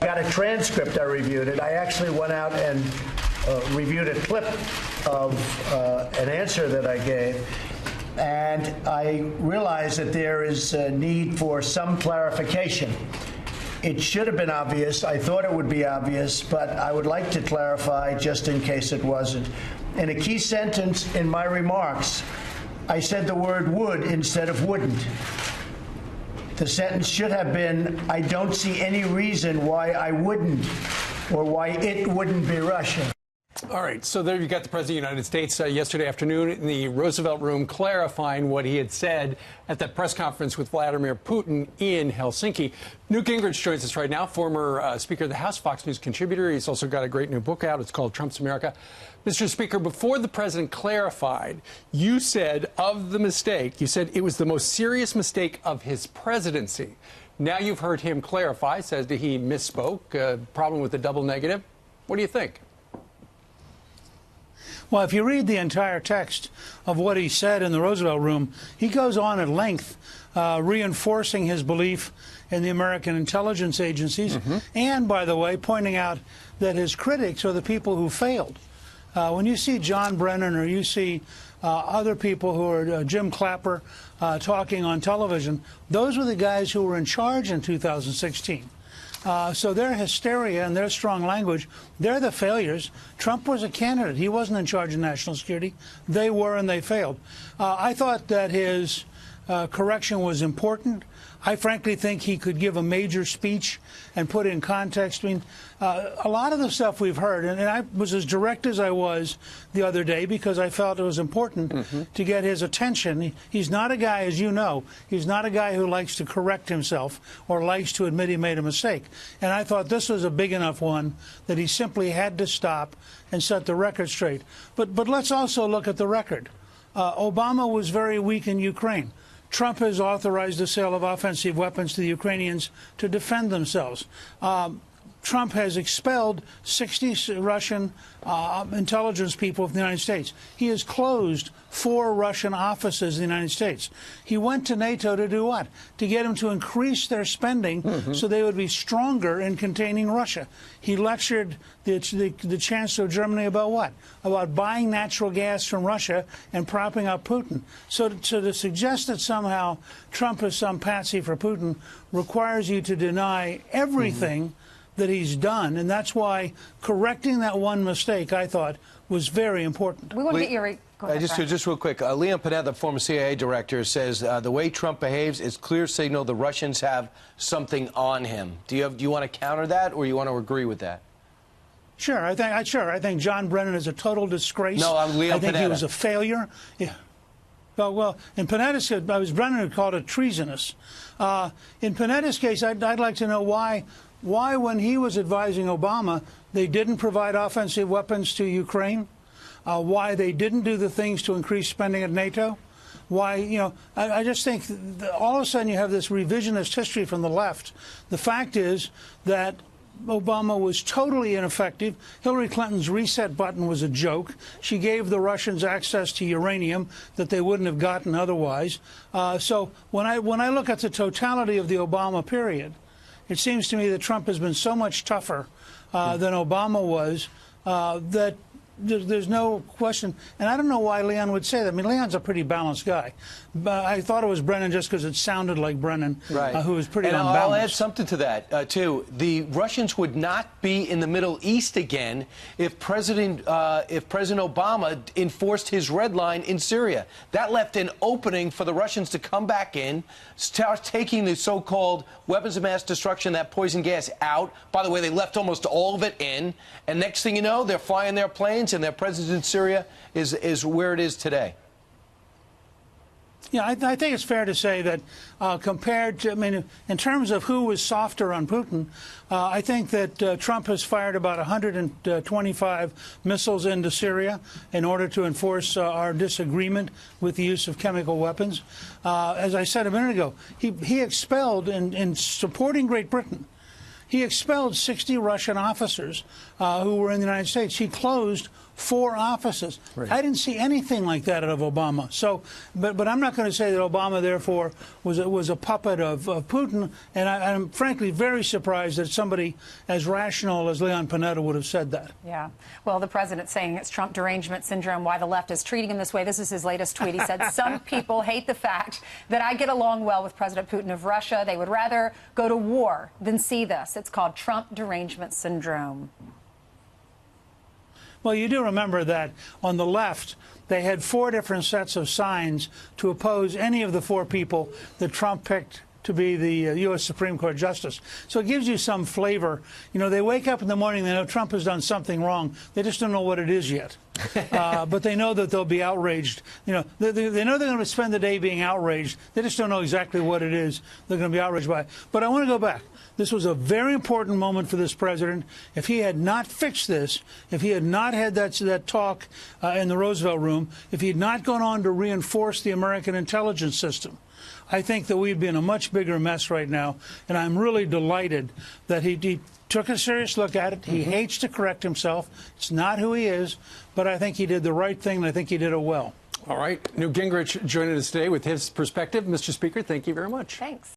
got a transcript. I reviewed it. I actually went out and reviewed a clip of an answer that I gave. And I realized that there is a need for some clarification. It should have been obvious. I thought it would be obvious, but I would like to clarify just in case it wasn't. In a key sentence in my remarks, I said the word would instead of wouldn't. The sentence should have been, I don't see any reason why I wouldn't or why it wouldn't be Russia. All right, so there you got the President of the United States yesterday afternoon in the Roosevelt Room clarifying what he had said at that press conference with Vladimir Putin in Helsinki. Newt Gingrich joins us right now, former Speaker of the House, Fox News contributor. He's also got a great new book out. It's called Trump's America. Mr. Speaker, before the president clarified, you said of the mistake, you said it was the most serious mistake of his presidency. Now you've heard him clarify, says that he misspoke, problem with the double negative. What do you think? Well, if you read the entire text of what he said in the Roosevelt Room, he goes on at length reinforcing his belief in the American intelligence agencies and, by the way, pointing out that his critics are the people who failed. When you see John Brennan or you see other people who are Jim Clapper talking on television, those were the guys who were in charge in 2016. So their hysteria and their strong language, they're the failures. Trump was a candidate. He wasn't in charge of national security. They were, and they failed. I thought that his correction was important. I frankly think he could give a major speech and put in context. I mean, a lot of the stuff we've heard, and I was as direct as I was the other day because I felt it was important to get his attention. He's not a guy, as you know, he's not a guy who likes to correct himself or likes to admit he made a mistake. And I thought this was a big enough one that he simply had to stop and set the record straight. But let's also look at the record. Obama was very weak in Ukraine. Trump has authorized the sale of offensive weapons to the Ukrainians to defend themselves. Trump has expelled 60 Russian intelligence people from the United States. He has closed 4 Russian offices in the United States. He went to NATO to do what? To get them to increase their spending so they would be stronger in containing Russia. He lectured the Chancellor of Germany about what? About buying natural gas from Russia and propping up Putin. So to suggest that somehow Trump is some patsy for Putin requires you to deny everything that he's done, and that's why correcting that one mistake, I thought, was very important. We want to get your... Just real quick, Leon Panda, the former CIA director, says the way Trump behaves is clear signal the Russians have something on him. Do you want to counter that, or you want to agree with that? Sure, I think John Brennan is a total disgrace. No, I'm Leon Panetta. I think he was a failure. Yeah. Well, in Panetta's case, it was Brennan who called it treasonous. In Panetta's case, I'd like to know why, when he was advising Obama, they didn't provide offensive weapons to Ukraine, why they didn't do the things to increase spending at NATO, why, you know, I just think all of a sudden you have this revisionist history from the left. The fact is that Obama was totally ineffective. Hillary Clinton's reset button was a joke. She gave the Russians access to uranium that they wouldn't have gotten otherwise. So when I look at the totality of the Obama period, it seems to me that Trump has been so much tougher than Obama was that there's no question. And I don't know why Leon would say that. I mean, Leon's a pretty balanced guy. But I thought it was Brennan just because it sounded like Brennan, who was pretty unbalanced. I'll add something to that, too. The Russians would not be in the Middle East again if President Obama enforced his red line in Syria. That left an opening for the Russians to come back in, start taking the so-called weapons of mass destruction, that poison gas, out. By the way, they left almost all of it in. And next thing you know, they're flying their planes, and their presence in Syria is where it is today. Yeah, I think it's fair to say that compared to, I mean, in terms of who was softer on Putin, I think that Trump has fired about 125 missiles into Syria in order to enforce our disagreement with the use of chemical weapons. As I said a minute ago, he expelled, in supporting Great Britain, he expelled 60 Russian officers who were in the United States. He closed 4 offices. Right. I didn't see anything like that out of Obama. So, but I'm not going to say that Obama, therefore, was a puppet of Putin. And I'm frankly very surprised that somebody as rational as Leon Panetta would have said that. Yeah. Well, the president's saying it's Trump derangement syndrome, why the left is treating him this way. This is his latest tweet. He said, some people hate the fact that I get along well with President Putin of Russia. They would rather go to war than see this. It's called Trump derangement syndrome. Well, you do remember that on the left, they had 4 different sets of signs to oppose any of the 4 people that Trump picked to be the U.S. Supreme Court justice. So it gives you some flavor. You know, they wake up in the morning, they know Trump has done something wrong. They just don't know what it is yet. But they know that they'll be outraged. You know, they know they're going to spend the day being outraged. They just don't know exactly what it is they're going to be outraged by. But I want to go back. This was a very important moment for this president. If he had not fixed this, if he had not had that talk in the Roosevelt room, if he had not gone on to reinforce the American intelligence system, I think that we'd be in a much bigger mess right now. And I'm really delighted that he took a serious look at it. He hates to correct himself. It's not who he is. But I think he did the right thing, and I think he did it well. All right. Newt Gingrich joining us today with his perspective. Mr. Speaker, thank you very much. Thanks.